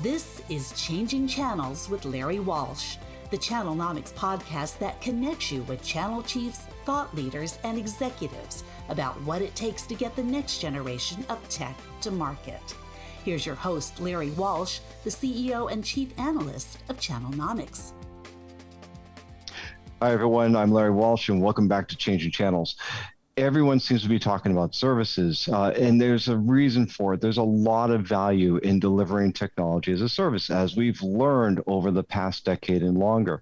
This is Changing Channels with Larry Walsh, the Channelnomics podcast that connects you with channel chiefs, thought leaders, and executives about what it takes to get the next generation of tech to market. Here's your host, Larry Walsh, the CEO and Chief Analyst of Channelnomics. Hi, everyone. I'm Larry Walsh, and welcome back to Changing Channels. Everyone seems to be talking about services, and there's a reason for it. There's a lot of value in delivering technology as a service, as we've learned over the past decade and longer.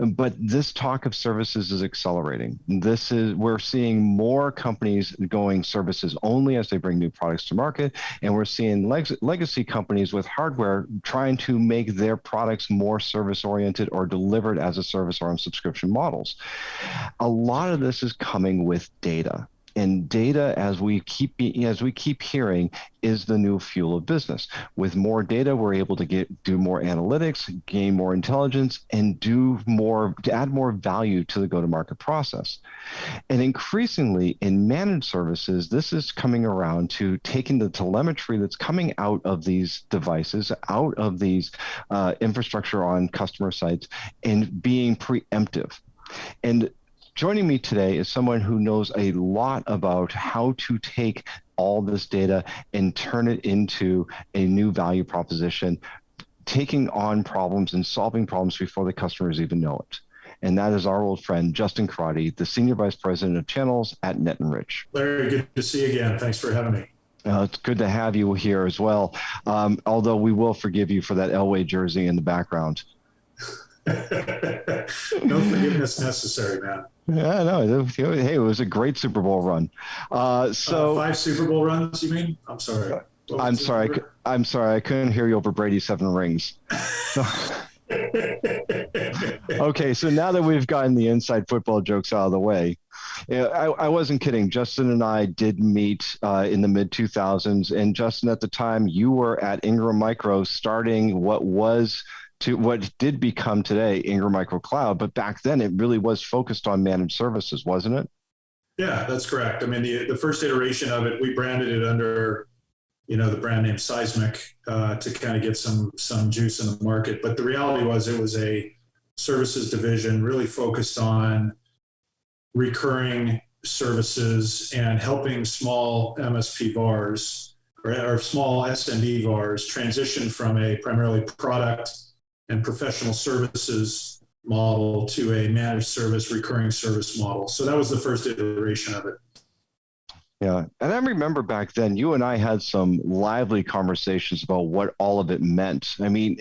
But this talk of services is accelerating. We're seeing more companies going services only as they bring new products to market, and we're seeing legacy companies with hardware trying to make their products more service-oriented or delivered as a service or on subscription models. A lot of this is coming with data. And data, as we keep hearing, is the new fuel of business. With more data, we're able to do more analytics, gain more intelligence, and to add more value to the go-to-market process. And increasingly, in managed services, this is coming around to taking the telemetry that's coming out of these devices, out of these infrastructure on customer sites, and being preemptive. And joining me today is someone who knows a lot about how to take all this data and turn it into a new value proposition, taking on problems and solving problems before the customers even know it. And that is our old friend, Justin Crotty, the Senior Vice President of Channels at Netenrich. Larry, good to see you again. Thanks for having me. It's good to have you here as well, although we will forgive you for that Elway jersey in the background. No forgiveness necessary, man. Yeah, no. Hey, it was a great Super Bowl run. 5 Super Bowl runs, you mean? I'm sorry. I'm sorry. I couldn't hear you over Brady's 7 rings. Okay, so now that we've gotten the inside football jokes out of the way, I wasn't kidding. Justin and I did meet in the mid-2000s, and Justin, at the time, you were at Ingram Micro starting what did become today Ingram Micro Cloud, but back then it really was focused on managed services, wasn't it? Yeah, that's correct. I mean, the first iteration of it, we branded it under, the brand name Seismic to kind of get some juice in the market. But the reality was it was a services division really focused on recurring services and helping small MSP VARs or small SMB VARs transition from a primarily product and professional services model to a managed service, recurring service model. So that was the first iteration of it. Yeah. And I remember back then, you and I had some lively conversations about what all of it meant. I mean,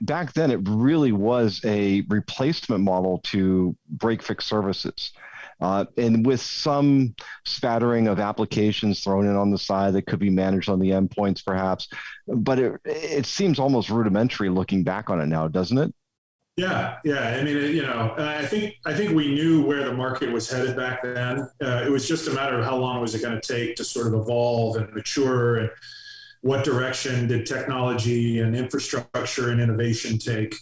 back then it really was a replacement model to break-fix services. And with some spattering of applications thrown in on the side that could be managed on the endpoints, perhaps. But it seems almost rudimentary looking back on it now, doesn't it? Yeah. I mean, I think we knew where the market was headed back then. It was just a matter of how long was it going to take to sort of evolve and mature, and what direction did technology and infrastructure and innovation take.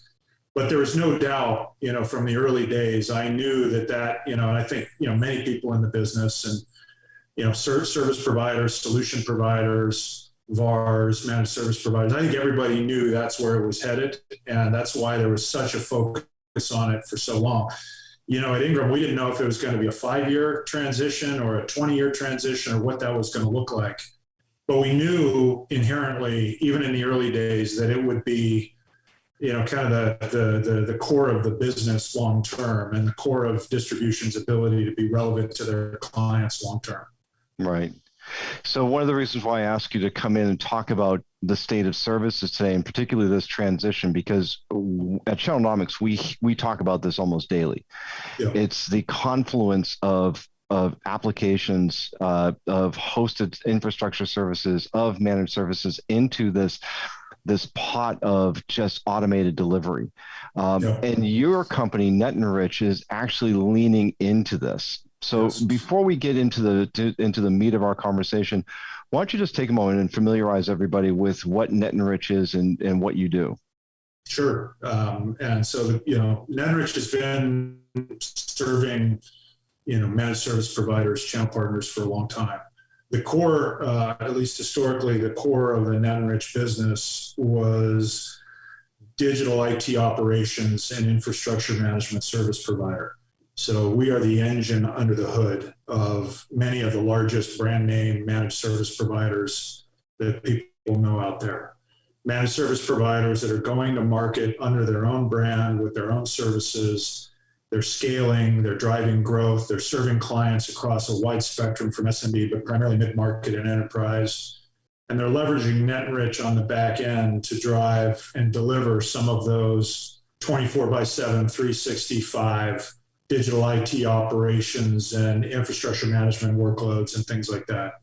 But there was no doubt, from the early days, I knew that, and I think, many people in the business and, service providers, solution providers, VARs, managed service providers, I think everybody knew that's where it was headed. And that's why there was such a focus on it for so long. At Ingram, we didn't know if it was going to be a 5-year transition or a 20-year transition or what that was going to look like. But we knew inherently, even in the early days, that it would be kind of the core of the business long term, and the core of distribution's ability to be relevant to their clients long term. Right. So one of the reasons why I asked you to come in and talk about the state of services today, and particularly this transition, because at Channelnomics we talk about this almost daily. Yeah. It's the confluence of applications, of hosted infrastructure services, of managed services into this pot of just automated delivery. And your company, Netenrich, is actually leaning into this. So yes. Before we get into the meat of our conversation, why don't you just take a moment and familiarize everybody with what Netenrich is and what you do? Sure. And so, Netenrich has been serving, managed service providers, channel partners for a long time. the core, at least historically, the core of the Netenrich business was digital IT operations and infrastructure management service provider. So we are the engine under the hood of many of the largest brand name managed service providers that people know out there. Managed service providers that are going to market under their own brand with their own services. They're scaling, they're driving growth, they're serving clients across a wide spectrum from SMB, but primarily mid-market and enterprise. And they're leveraging Netenrich on the back end to drive and deliver some of those 24/7, 365 digital IT operations and infrastructure management workloads and things like that.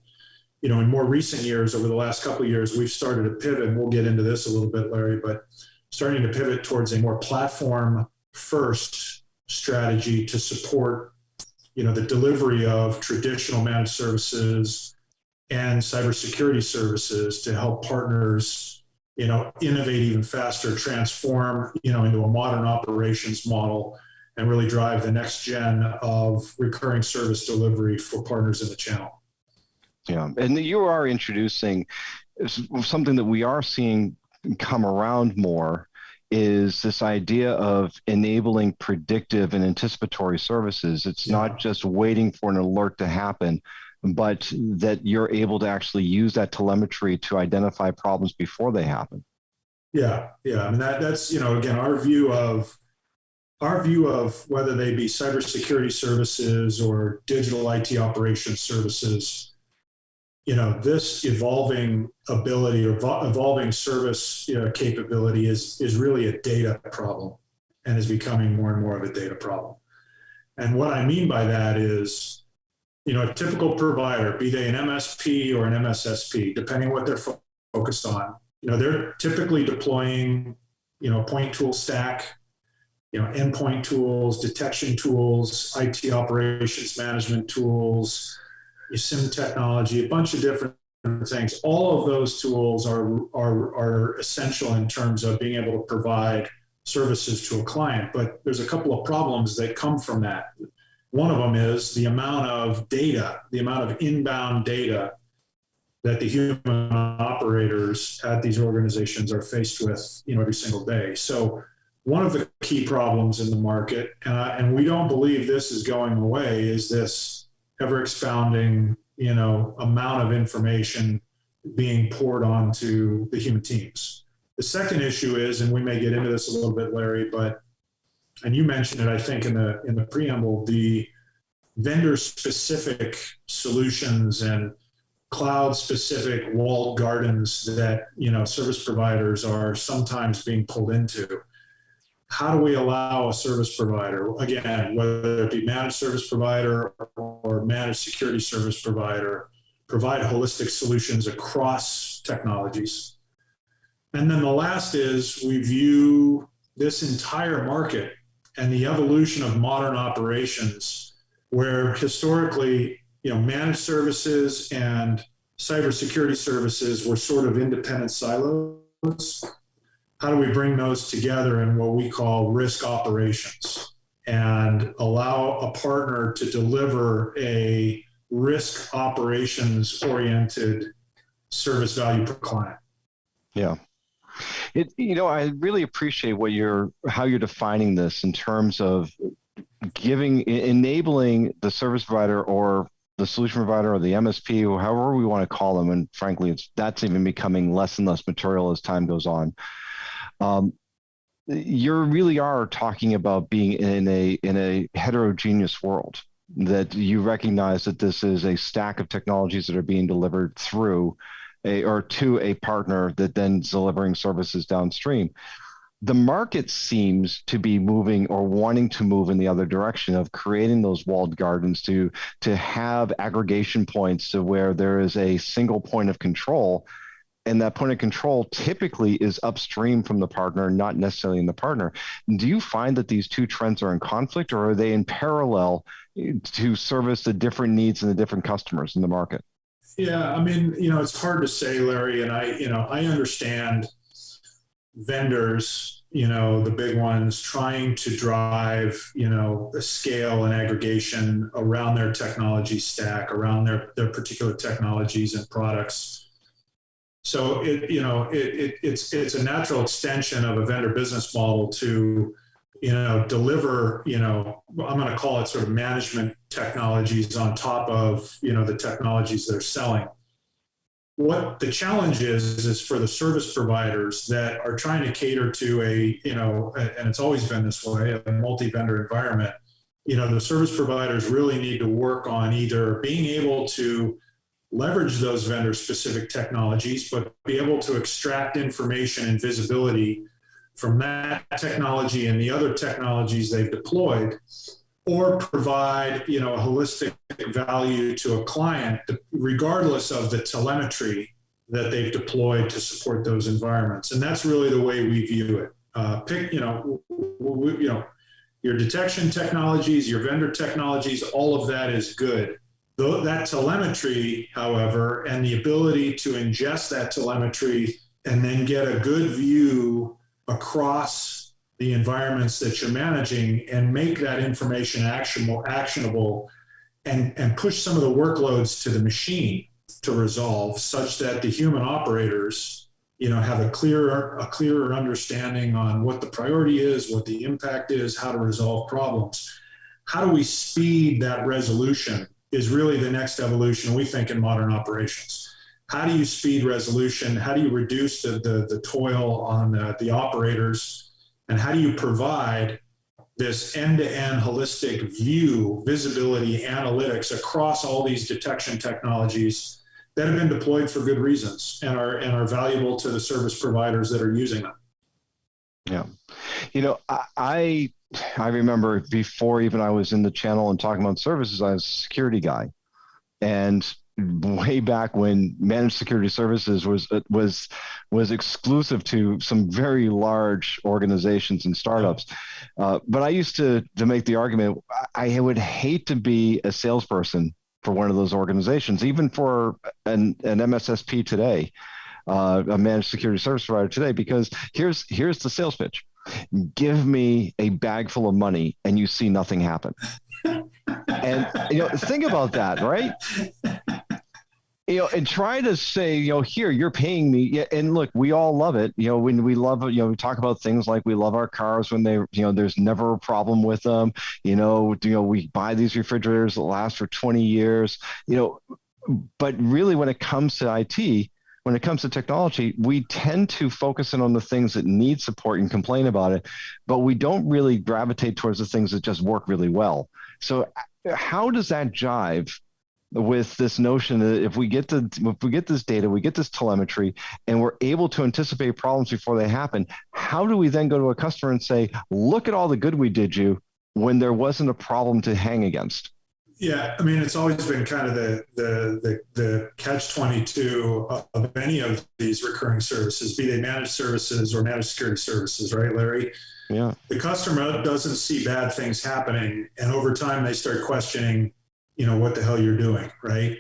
You know, in more recent years, over the last couple of years, we've started to pivot, and we'll get into this a little bit, Larry, but starting to pivot towards a more platform-first strategy to support, you know, the delivery of traditional managed services and cybersecurity services to help partners, you know, innovate even faster, transform, you know, into a modern operations model and really drive the next gen of recurring service delivery for partners in the channel. Yeah, and you are introducing something that we are seeing come around more is this idea of enabling predictive and anticipatory services. It's not just waiting for an alert to happen, but that you're able to actually use that telemetry to identify problems before they happen. Yeah. I mean, that's, you know, again, our view of whether they be cybersecurity services or digital IT operations services, you know, this evolving ability or evolving service, you know, capability is really a data problem and is becoming more and more of a data problem. And what I mean by that is, you know, a typical provider, be they an MSP or an MSSP, depending what they're focused on, you know, they're typically deploying, you know, point tool stack, you know, endpoint tools, detection tools, IT operations management tools, SIM technology, a bunch of different things. All of those tools are essential in terms of being able to provide services to a client. But there's a couple of problems that come from that. One of them is the amount of data, the amount of inbound data that the human operators at these organizations are faced with, you know, every single day. So one of the key problems in the market, and we don't believe this is going away, is this ever expounding, you know, amount of information being poured onto the human teams. The second issue is, and we may get into this a little bit, Larry, and you mentioned it, I think, in the preamble, the vendor-specific solutions and cloud-specific walled gardens that, you know, service providers are sometimes being pulled into. How do we allow a service provider, again, whether it be managed service provider or managed security service provider, provide holistic solutions across technologies? And then the last is we view this entire market and the evolution of modern operations, where historically, you know, managed services and cybersecurity services were sort of independent silos. How do we bring those together in what we call risk operations and allow a partner to deliver a risk operations oriented service value per client? Yeah. You know, I really appreciate how you're defining this in terms of enabling the service provider or the solution provider or the MSP, or however we want to call them. And frankly, that's even becoming less and less material as time goes on. You really are talking about being in a heterogeneous world, that you recognize that this is a stack of technologies that are being delivered through to a partner that then is delivering services downstream. The market seems to be moving or wanting to move in the other direction of creating those walled gardens to have aggregation points to where there is a single point of control. And that point of control typically is upstream from the partner, not necessarily in the partner. Do you find that these two trends are in conflict, or are they in parallel to service the different needs and the different customers in the market? Yeah, I mean, you know, it's hard to say, Larry, and I understand vendors, the big ones trying to drive, a scale and aggregation around their technology stack, around their particular technologies and products. So it's a natural extension of a vendor business model to, deliver, I'm going to call it sort of management technologies on top of, the technologies they're selling. What the challenge is for the service providers that are trying to cater to and it's always been this way, a multi-vendor environment. The service providers really need to work on either being able to leverage those vendor-specific technologies, but be able to extract information and visibility from that technology and the other technologies they've deployed, or provide, a holistic value to a client, regardless of the telemetry that they've deployed to support those environments. And that's really the way we view it. Your detection technologies, your vendor technologies, all of that is good. That telemetry, however, and the ability to ingest that telemetry and then get a good view across the environments that you're managing and make that information actionable and push some of the workloads to the machine to resolve, such that the human operators, have a clearer understanding on what the priority is, what the impact is, how to resolve problems. How do we speed that resolution is really the next evolution, we think, in modern operations. How do you speed resolution? How do you reduce the toil on the operators? And how do you provide this end-to-end holistic view, visibility, analytics across all these detection technologies that have been deployed for good reasons and are valuable to the service providers that are using them? Yeah. I remember before even I was in the channel and talking about services, I was a security guy. And way back when managed security services was exclusive to some very large organizations and startups. But I used to make the argument, I would hate to be a salesperson for one of those organizations, even for an MSSP today, a managed security service provider today, because here's the sales pitch. Give me a bag full of money and you see nothing happen. And think about that, right? And try to say, here, you're paying me. Yeah, and look, we all love it. When we love it, we talk about things like we love our cars when they, there's never a problem with them. We buy these refrigerators that last for 20 years, but really when it comes to IT, when it comes to technology, we tend to focus in on the things that need support and complain about it, but we don't really gravitate towards the things that just work really well. So how does that jive with this notion that if we get this data, we get this telemetry, and we're able to anticipate problems before they happen, how do we then go to a customer and say, look at all the good we did you when there wasn't a problem to hang against? Yeah, it's always been kind of the catch-22 of any of these recurring services, be they managed services or managed security services, right, Larry? Yeah. The customer doesn't see bad things happening, and over time they start questioning, what the hell you're doing, right?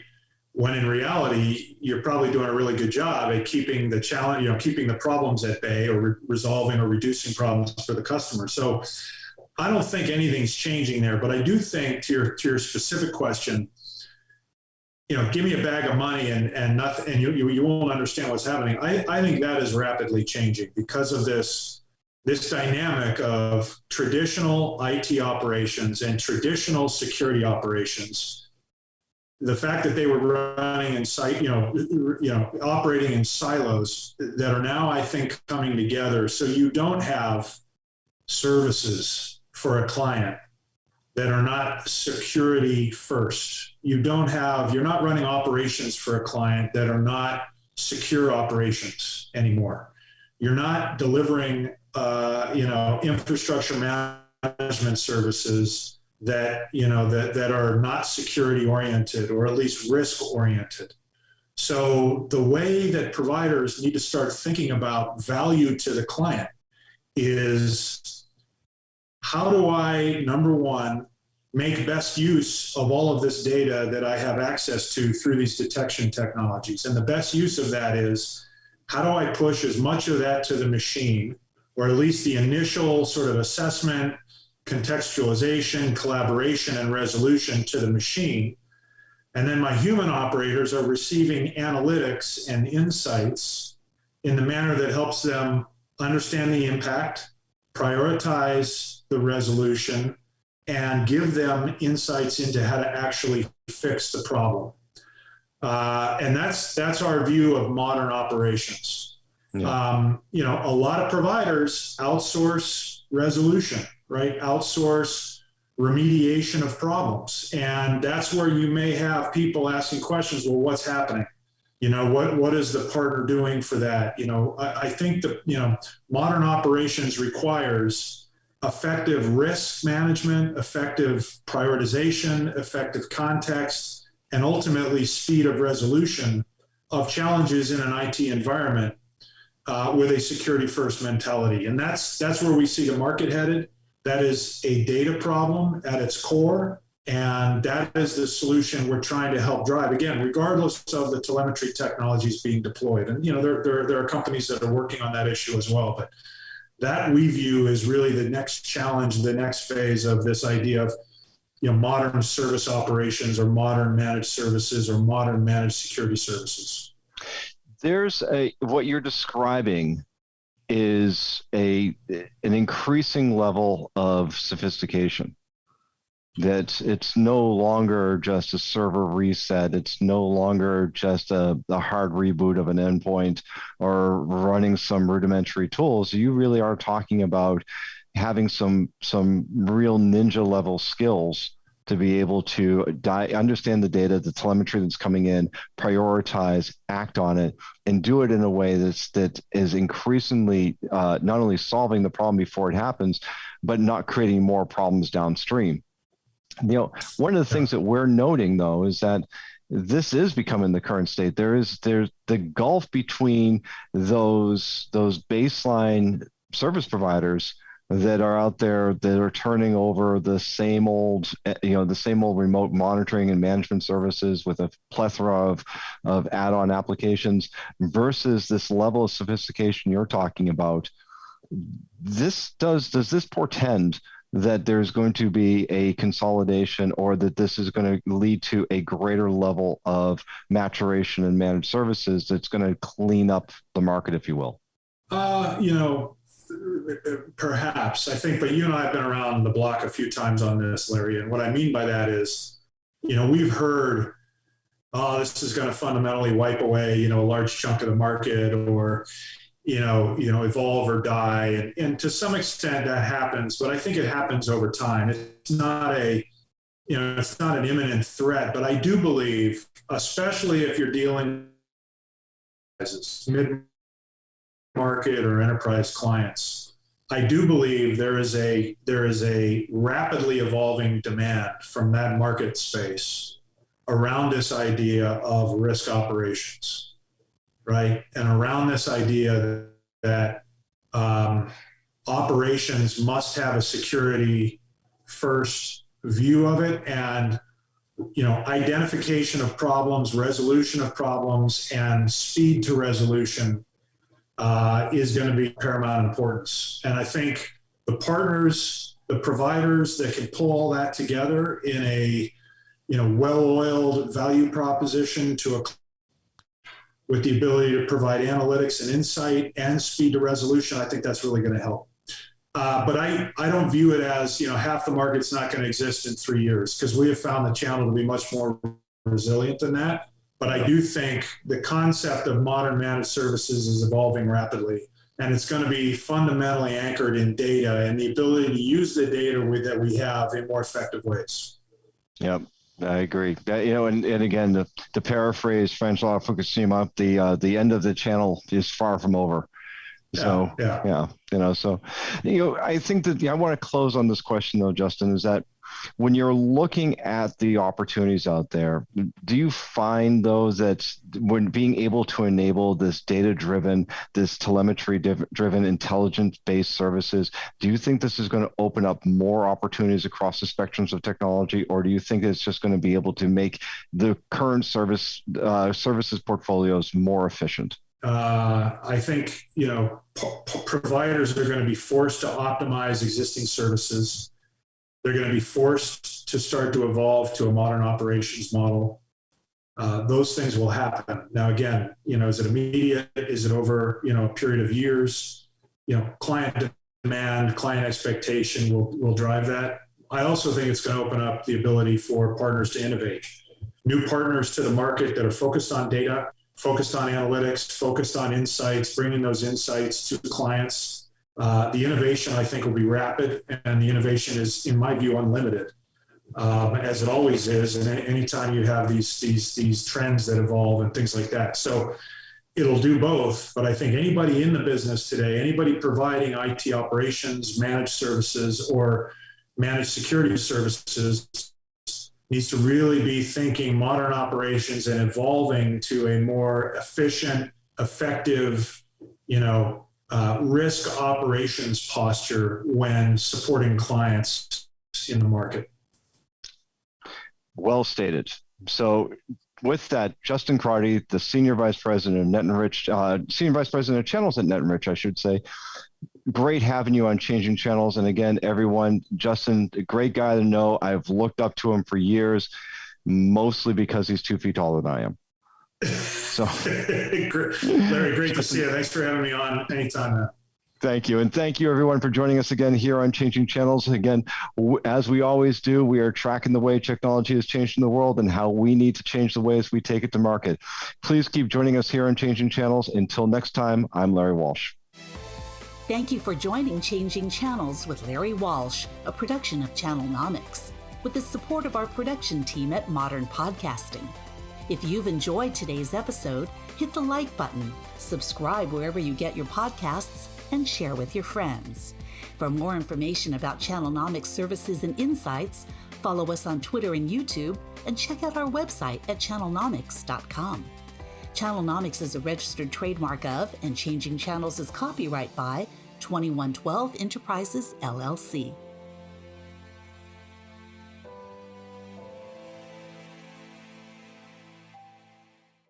When in reality, you're probably doing a really good job at keeping the challenge, keeping the problems at bay, or resolving or reducing problems for the customer. So I don't think anything's changing there, but I do think to your specific question, give me a bag of money and nothing, and you won't understand what's happening. I think that is rapidly changing because of this dynamic of traditional IT operations and traditional security operations. The fact that they were running in operating in silos that are now, I think, coming together. So you don't have services for a client that are not security first. You're not running operations for a client that are not secure operations anymore. You're not delivering infrastructure management services that are not security oriented, or at least risk oriented. So the way that providers need to start thinking about value to the client is, how do I, number one, make best use of all of this data that I have access to through these detection technologies? And the best use of that is, how do I push as much of that to the machine or at least the initial sort of assessment, contextualization, collaboration, and resolution to the machine. And then my human operators are receiving analytics and insights in the manner that helps them understand the impact, prioritize the resolution, and give them insights into how to actually fix the problem. And that's our view of modern operations. Yeah. A lot of providers outsource resolution, right? Outsource remediation of problems. And that's where you may have people asking questions, well, what's happening? What is the partner doing for that? I think that, modern operations requires effective risk management, effective prioritization, effective context, and ultimately speed of resolution of challenges in an IT environment with a security first mentality. And that's where we see the market headed. That is a data problem at its core. And that is the solution we're trying to help drive, again, regardless of the telemetry technologies being deployed. And, there are companies that are working on that issue as well. But that we view is really the next challenge, the next phase of this idea of, modern service operations or modern managed services or modern managed security services. What you're describing is an increasing level of sophistication. That it's no longer just a server reset. It's no longer just a hard reboot of an endpoint or running some rudimentary tools. You really are talking about having some real ninja level skills to be able to understand the data, the telemetry that's coming in, prioritize, act on it, and do it in a way that is increasingly not only solving the problem before it happens, but not creating more problems downstream. One of the things that we're noting, though, is that this is becoming the current state. There's the gulf between those baseline service providers that are out there that are turning over the same old remote monitoring and management services with a plethora of add-on applications versus this level of sophistication you're talking about. Does this portend that there's going to be a consolidation, or that this is going to lead to a greater level of maturation and managed services that's going to clean up the market, if you will? Perhaps, I think, but you and I have been around the block a few times on this, Larry. And what I mean by that is, we've heard, this is going to fundamentally wipe away, a large chunk of the market, or, evolve or die. And to some extent that happens, but I think it happens over time. It's not it's not an imminent threat, but I do believe, especially if you're dealing with mid-market or enterprise clients, I do believe there is a rapidly evolving demand from that market space around this idea of risk operations. Right. And around this idea that operations must have a security first view of it, and, identification of problems, resolution of problems, and speed to resolution is going to be paramount importance. And I think the partners, the providers that can pull all that together in a, well-oiled value proposition with the ability to provide analytics and insight and speed to resolution, I think that's really going to help. But I don't view it as, half the market's not going to exist in 3 years, because we have found the channel to be much more resilient than that. But I do think the concept of modern managed services is evolving rapidly, and it's going to be fundamentally anchored in data and the ability to use the data that we have in more effective ways. Yep. I agree. And again, to paraphrase François Fukushima, the end of the channel is far from over. So, I think that I want to close on this question, though, Justin, is that when you're looking at the opportunities out there, do you find those that when being able to enable this data-driven, this telemetry-driven, intelligence-based services, do you think this is going to open up more opportunities across the spectrums of technology, or do you think it's just going to be able to make the current services portfolios more efficient? I think, providers are going to be forced to optimize existing services. They're going to be forced to start to evolve to a modern operations model. Those things will happen. Now, again, is it immediate? Is it over, a period of years? Client demand, client expectation will drive that. I also think it's going to open up the ability for partners to innovate. New partners to the market that are focused on data, focused on analytics, focused on insights, bringing those insights to clients. The innovation, I think, will be rapid, and the innovation is, in my view, unlimited, as it always is. And anytime you have these trends that evolve and things like that. So it'll do both, but I think anybody in the business today, anybody providing IT operations, managed services, or managed security services needs to really be thinking modern operations and evolving to a more efficient, effective, risk operations posture when supporting clients in the market. Well stated. So with that, Justin Crotty, the Senior Vice President of Netenrich, Senior Vice President of Channels at Netenrich, I should say. Great having you on Changing Channels. And again, everyone, Justin, a great guy to know. I've looked up to him for years, mostly because he's 2 feet taller than I am. So, Larry, great to see you. Thanks for having me on anytime, man. Thank you. And thank you, everyone, for joining us again here on Changing Channels. Again, as we always do, we are tracking the way technology is changing the world and how we need to change the ways we take it to market. Please keep joining us here on Changing Channels. Until next time, I'm Larry Walsh. Thank you for joining Changing Channels with Larry Walsh, a production of Channelnomics, with the support of our production team at Modern Podcasting. If you've enjoyed today's episode, hit the like button, subscribe wherever you get your podcasts, and share with your friends. For more information about Channelnomics services and insights, follow us on Twitter and YouTube, and check out our website at channelnomics.com. Channelnomics is a registered trademark of, and Changing Channels is copyright by 2112 Enterprises, LLC.